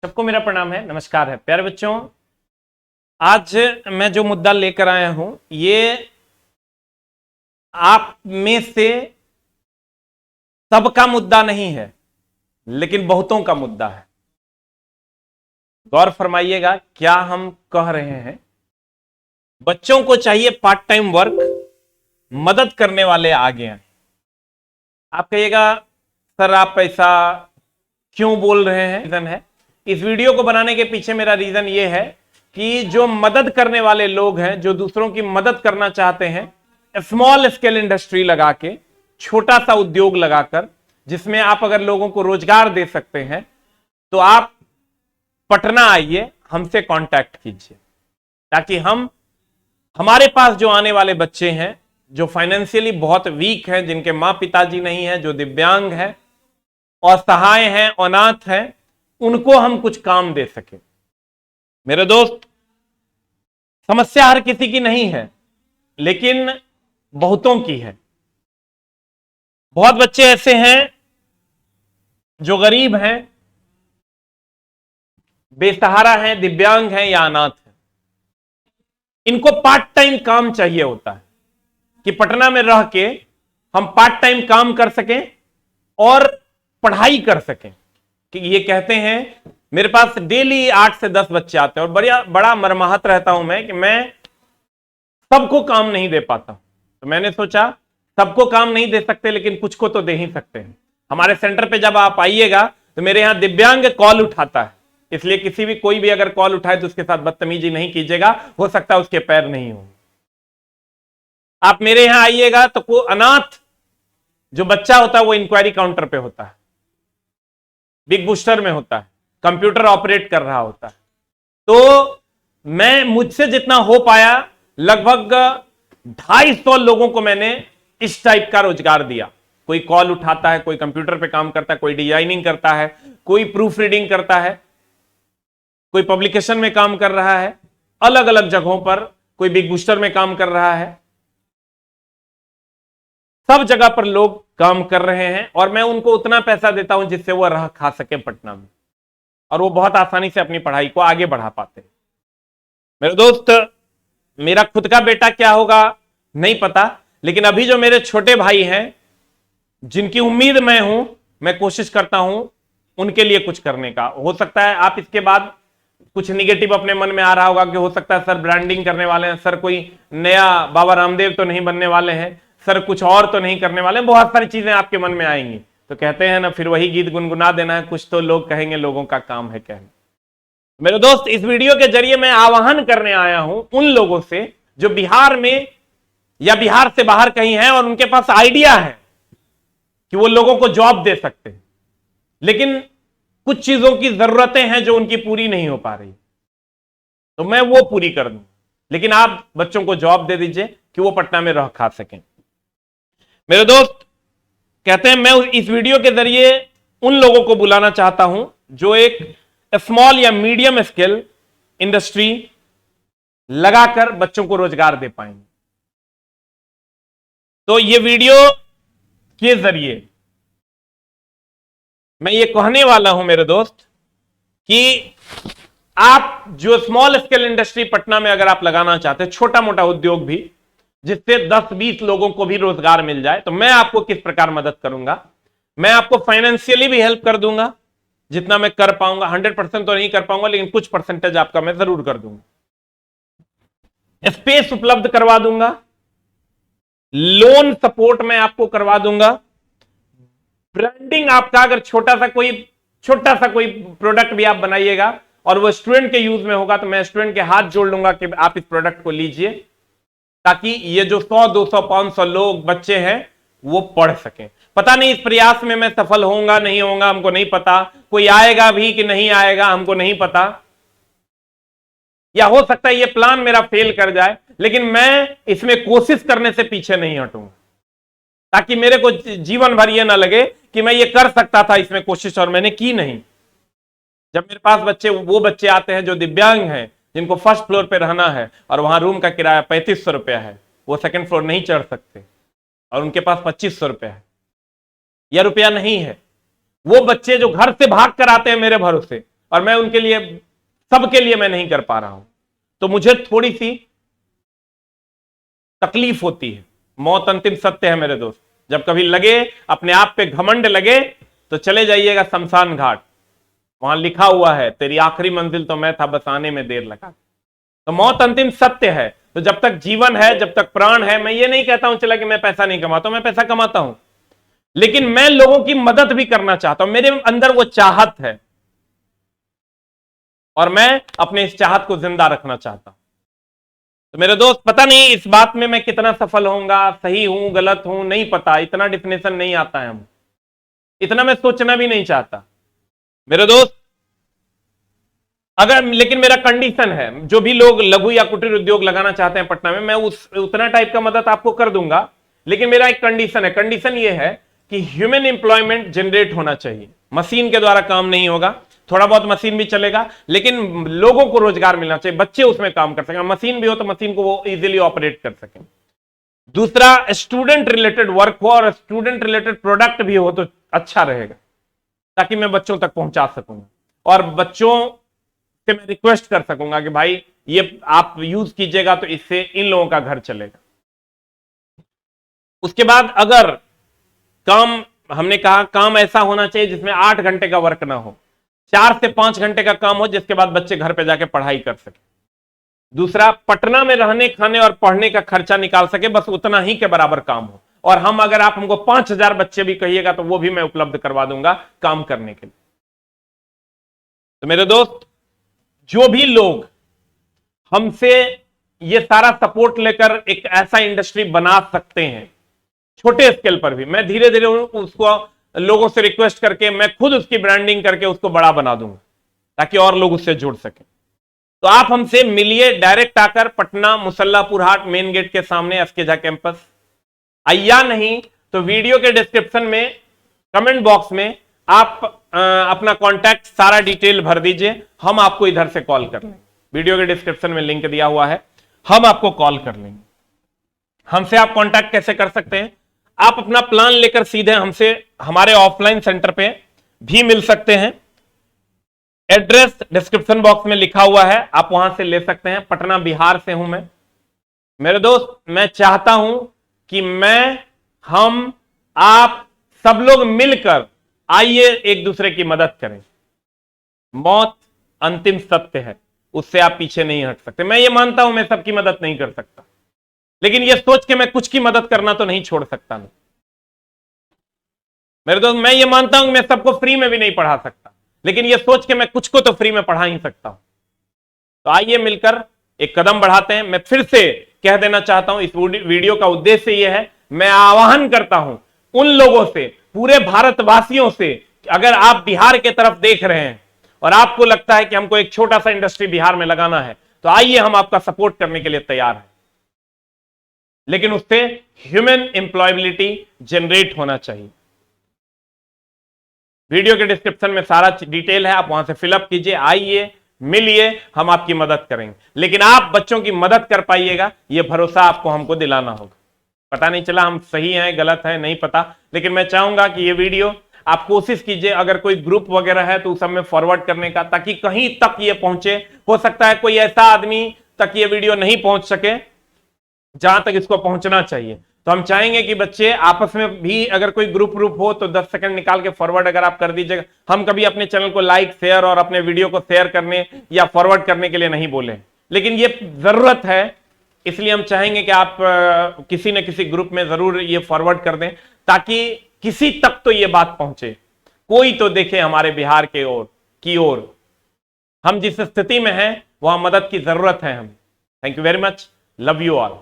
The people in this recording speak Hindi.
सबको मेरा प्रणाम है, नमस्कार है प्यारे बच्चों। आज मैं जो मुद्दा लेकर आया हूं ये आप में से सबका मुद्दा नहीं है, लेकिन बहुतों का मुद्दा है। गौर फरमाइएगा क्या हम कह रहे हैं। बच्चों को चाहिए पार्ट टाइम वर्क, मदद करने वाले आगे आए। आप कहिएगा सर आप ऐसा क्यों बोल रहे हैं? रीजन है, इस वीडियो को बनाने के पीछे मेरा रीजन ये है कि जो मदद करने वाले लोग हैं, जो दूसरों की मदद करना चाहते हैं, स्मॉल स्केल इंडस्ट्री लगा के, छोटा सा उद्योग लगाकर, जिसमें आप अगर लोगों को रोजगार दे सकते हैं, तो आप पटना आइए, हमसे कांटेक्ट कीजिए, ताकि हमारे पास जो आने वाले बच्चे हैं जो फाइनेंशियली बहुत वीक हैं, जिनके माँ पिताजी नहीं है, जो दिव्यांग हैं, असहाय हैं, अनाथ हैं, उनको हम कुछ काम दे सके। मेरे दोस्त, समस्या हर किसी की नहीं है, लेकिन बहुतों की है। बहुत बच्चे ऐसे हैं जो गरीब हैं, बेसहारा हैं, दिव्यांग हैं या अनाथ हैं। इनको पार्ट टाइम काम चाहिए होता है कि पटना में रह के हम पार्ट टाइम काम कर सकें और पढ़ाई कर सकें। कि ये कहते हैं मेरे पास डेली 8 से 10 बच्चे आते हैं और बड़ा मरमाहत रहता हूं मैं कि मैं सबको काम नहीं दे पाता। तो मैंने सोचा सबको काम नहीं दे सकते, लेकिन कुछ को तो दे ही सकते हैं। हमारे सेंटर पे जब आप आइएगा तो मेरे यहां दिव्यांग कॉल उठाता है, इसलिए किसी भी कोई भी अगर कॉल उठाए तो उसके साथ बदतमीजी नहीं कीजिएगा, हो सकता है उसके पैर नहीं हो। आप मेरे यहां आइएगा तो कोई अनाथ जो बच्चा होता है वो इंक्वायरी काउंटर पे होता है, बिग बूस्टर में होता है, कंप्यूटर ऑपरेट कर रहा होता है। तो मैं मुझसे जितना हो पाया लगभग 250 लोगों को मैंने इस टाइप का रोजगार दिया। कोई कॉल उठाता है, कोई कंप्यूटर पे काम करता है, कोई डिजाइनिंग करता है, कोई प्रूफ रीडिंग करता है, कोई पब्लिकेशन में काम कर रहा है, अलग अलग जगहों पर, कोई बिग बूस्टर में काम कर रहा है। सब जगह पर लोग काम कर रहे हैं और मैं उनको उतना पैसा देता हूं जिससे वो रह खा सके पटना में, और वो बहुत आसानी से अपनी पढ़ाई को आगे बढ़ा पाते हैं। मेरे दोस्त, मेरा खुद का बेटा क्या होगा नहीं पता, लेकिन अभी जो मेरे छोटे भाई हैं जिनकी उम्मीद मैं हूं, मैं कोशिश करता हूं उनके लिए कुछ करने का। हो सकता है आप इसके बाद कुछ निगेटिव अपने मन में आ रहा होगा कि हो सकता है सर ब्रांडिंग करने वाले हैं, सर कोई नया बाबा रामदेव तो नहीं बनने वाले हैं, सर कुछ और तो नहीं करने वाले। बहुत सारी चीजें आपके मन में आएंगी। तो कहते हैं ना, फिर वही गीत गुनगुना देना है, कुछ तो लोग कहेंगे, लोगों का काम है कहना। मेरे दोस्त, इस वीडियो के जरिए मैं आह्वान करने आया हूं उन लोगों से जो बिहार में या बिहार से बाहर कहीं हैं और उनके पास आइडिया है कि वो लोगों को जॉब दे सकते हैं, लेकिन कुछ चीजों की जरूरतें हैं जो उनकी पूरी नहीं हो पा रही, तो मैं वो पूरी कर दूं, लेकिन आप बच्चों को जॉब दे दीजिए कि वो पटना में रह खा सकें। मेरे दोस्त, कहते हैं मैं इस वीडियो के जरिए उन लोगों को बुलाना चाहता हूं जो एक स्मॉल या मीडियम स्केल इंडस्ट्री लगाकर बच्चों को रोजगार दे पाएंगे। तो ये वीडियो के जरिए मैं ये कहने वाला हूं मेरे दोस्त कि आप जो स्मॉल स्केल इंडस्ट्री पटना में अगर आप लगाना चाहते हैं, छोटा मोटा उद्योग भी, जिससे 10-20 लोगों को भी रोजगार मिल जाए, तो मैं आपको किस प्रकार मदद करूंगा। मैं आपको फाइनेंशियली भी हेल्प कर दूंगा, जितना मैं कर पाऊंगा। 100% तो नहीं कर पाऊंगा, लेकिन कुछ परसेंटेज आपका मैं जरूर कर दूंगा। स्पेस उपलब्ध करवा दूंगा, लोन सपोर्ट मैं आपको करवा दूंगा। ब्रांडिंग आपका अगर छोटा सा कोई प्रोडक्ट भी आप बनाइएगा और वो स्टूडेंट के यूज में होगा, तो मैं स्टूडेंट के हाथ जोड़ लूंगा कि आप इस प्रोडक्ट को लीजिए, ताकि ये जो 100, 200, 500 लोग बच्चे हैं वो पढ़ सकें। पता नहीं इस प्रयास में मैं सफल होऊंगा नहीं होऊंगा, हमको नहीं पता। कोई आएगा भी कि नहीं आएगा, हमको नहीं पता, या हो सकता है ये प्लान मेरा फेल कर जाए, लेकिन मैं इसमें कोशिश करने से पीछे नहीं हटूंगा, ताकि मेरे को जीवन भर ये ना लगे कि मैं ये कर सकता था इसमें कोशिश और मैंने की नहीं। जब मेरे पास वो बच्चे आते हैं जो दिव्यांग हैं, जिनको फर्स्ट फ्लोर पे रहना है और वहां रूम का किराया 3500 रुपया है, वो सेकंड फ्लोर नहीं चढ़ सकते और उनके पास 2500 रुपया है या रुपया नहीं है। वो बच्चे जो घर से भाग कर आते हैं मेरे भरोसे, और मैं उनके लिए, सबके लिए मैं नहीं कर पा रहा हूं, तो मुझे थोड़ी सी तकलीफ होती है। मौत अंतिम सत्य है मेरे दोस्त। जब कभी लगे, अपने आप पे घमंड लगे, तो चले जाइएगा शमशान घाट, वहां लिखा हुआ है तेरी आखिरी मंजिल तो मैं था, बस आने में देर लगा। तो मौत अंतिम सत्य है। तो जब तक जीवन है, जब तक प्राण है, मैं ये नहीं कहता हूं चला कि मैं पैसा नहीं कमाता हूं, मैं पैसा कमाता हूं, लेकिन मैं लोगों की मदद भी करना चाहता हूं। मेरे अंदर वो चाहत है और मैं अपने इस चाहत को जिंदा रखना चाहता हूं। तो मेरे दोस्त, पता नहीं इस बात में मैं कितना सफल होऊंगा, सही हूं गलत हूं नहीं पता, इतना डिफिनेशन नहीं आता है, हम इतना मैं सोचना भी नहीं चाहता मेरे दोस्त। अगर, लेकिन मेरा कंडीशन है, जो भी लोग लघु या कुटीर उद्योग लगाना चाहते हैं पटना में, मैं उतना टाइप का मदद आपको कर दूंगा, लेकिन मेरा एक कंडीशन है। कंडीशन ये है कि ह्यूमन एम्प्लॉयमेंट जनरेट होना चाहिए। मशीन के द्वारा काम नहीं होगा, थोड़ा बहुत मशीन भी चलेगा, लेकिन लोगों को रोजगार मिलना चाहिए, बच्चे उसमें काम कर सकें। मशीन भी हो तो मशीन को वो इजीली ऑपरेट कर सकें। दूसरा, स्टूडेंट रिलेटेड वर्क हो और स्टूडेंट रिलेटेड प्रोडक्ट भी हो तो अच्छा रहेगा, ताकि मैं बच्चों तक पहुंचा सकूंगा और बच्चों से मैं रिक्वेस्ट कर सकूंगा कि भाई ये आप यूज कीजिएगा तो इससे इन लोगों का घर चलेगा। उसके बाद अगर काम, हमने कहा काम ऐसा होना चाहिए जिसमें 8 घंटे का वर्क ना हो, 4 से 5 घंटे का काम हो, जिसके बाद बच्चे घर पे जाके पढ़ाई कर सके। दूसरा, पटना में रहने खाने और पढ़ने का खर्चा निकाल सके, बस उतना ही के बराबर काम हो। और हम, अगर आप हमको 5000 बच्चे भी कहिएगा तो वो भी मैं उपलब्ध करवा दूंगा काम करने के लिए। तो मेरे दोस्त, जो भी लोग हमसे ये सारा सपोर्ट लेकर एक ऐसा इंडस्ट्री बना सकते हैं, छोटे स्केल पर भी, मैं धीरे धीरे उसको लोगों से रिक्वेस्ट करके मैं खुद उसकी ब्रांडिंग करके उसको बड़ा बना दूंगा, ताकि और लोग उससे जुड़ सकें। तो आप हमसे मिलिए, डायरेक्ट आकर पटना मुसल्लापुर हाट मेन गेट के सामने एसके झा कैंपस, या नहीं तो वीडियो के डिस्क्रिप्शन में कमेंट बॉक्स में आप अपना कॉन्टैक्ट सारा डिटेल भर दीजिए, हम आपको इधर से कॉल कर लेंगे। वीडियो के डिस्क्रिप्शन में लिंक दिया हुआ है, हम आपको कॉल कर लेंगे। हमसे आप कॉन्टैक्ट कैसे कर सकते हैं? आप अपना प्लान लेकर सीधे हमसे हमारे ऑफलाइन सेंटर पे भी मिल सकते हैं। एड्रेस डिस्क्रिप्शन बॉक्स में लिखा हुआ है, आप वहां से ले सकते हैं। पटना बिहार से हूं मैं। मेरे दोस्त, मैं चाहता हूं कि हम आप सब लोग मिलकर आइए एक दूसरे की मदद करें। मौत अंतिम सत्य है, उससे आप पीछे नहीं हट सकते। मैं ये मानता हूं मैं सबकी मदद नहीं कर सकता, लेकिन ये सोच के मैं कुछ की मदद करना तो नहीं छोड़ सकता ना मेरे दोस्त। मैं ये मानता हूं मैं सबको फ्री में भी नहीं पढ़ा सकता, लेकिन ये सोच के मैं कुछ को तो फ्री में पढ़ा ही सकता हूं। तो आइए मिलकर एक कदम बढ़ाते हैं। मैं फिर से कह देना चाहता हूं, इस वीडियो का उद्देश्य यह है, मैं आह्वान करता हूं उन लोगों से, पूरे भारतवासियों से, अगर आप बिहार के तरफ देख रहे हैं और आपको लगता है कि हमको एक छोटा सा इंडस्ट्री बिहार में लगाना है, तो आइए, हम आपका सपोर्ट करने के लिए तैयार हैं, लेकिन उससे ह्यूमन एम्प्लॉयबिलिटी जनरेट होना चाहिए। वीडियो के डिस्क्रिप्शन में सारा डिटेल है, आप वहां से फिलअप कीजिए, आइए मिलिए, हम आपकी मदद करेंगे। लेकिन आप बच्चों की मदद कर पाइएगा, यह भरोसा आपको हमको दिलाना होगा। पता नहीं चला हम सही हैं गलत हैं नहीं पता, लेकिन मैं चाहूंगा कि ये वीडियो आप कोशिश कीजिए, अगर कोई ग्रुप वगैरह है तो उस सब में फॉरवर्ड करने का, ताकि कहीं तक ये पहुंचे। हो सकता है कोई ऐसा आदमी तक ये वीडियो नहीं पहुंच सके जहां तक इसको पहुंचना चाहिए। तो हम चाहेंगे कि बच्चे आपस में भी, अगर कोई ग्रुप हो तो 10 सेकंड निकाल के फॉरवर्ड अगर आप कर दीजिएगा। हम कभी अपने चैनल को लाइक शेयर और अपने वीडियो को शेयर करने या फॉरवर्ड करने के लिए नहीं बोले, लेकिन ये जरूरत है, इसलिए हम चाहेंगे कि आप किसी न किसी ग्रुप में जरूर ये फॉरवर्ड कर दें, ताकि किसी तक तो ये बात पहुंचे, कोई तो देखे हमारे बिहार की ओर हम जिस स्थिति में हैं वहां मदद की जरूरत है हमें। Thank you very much, love you all.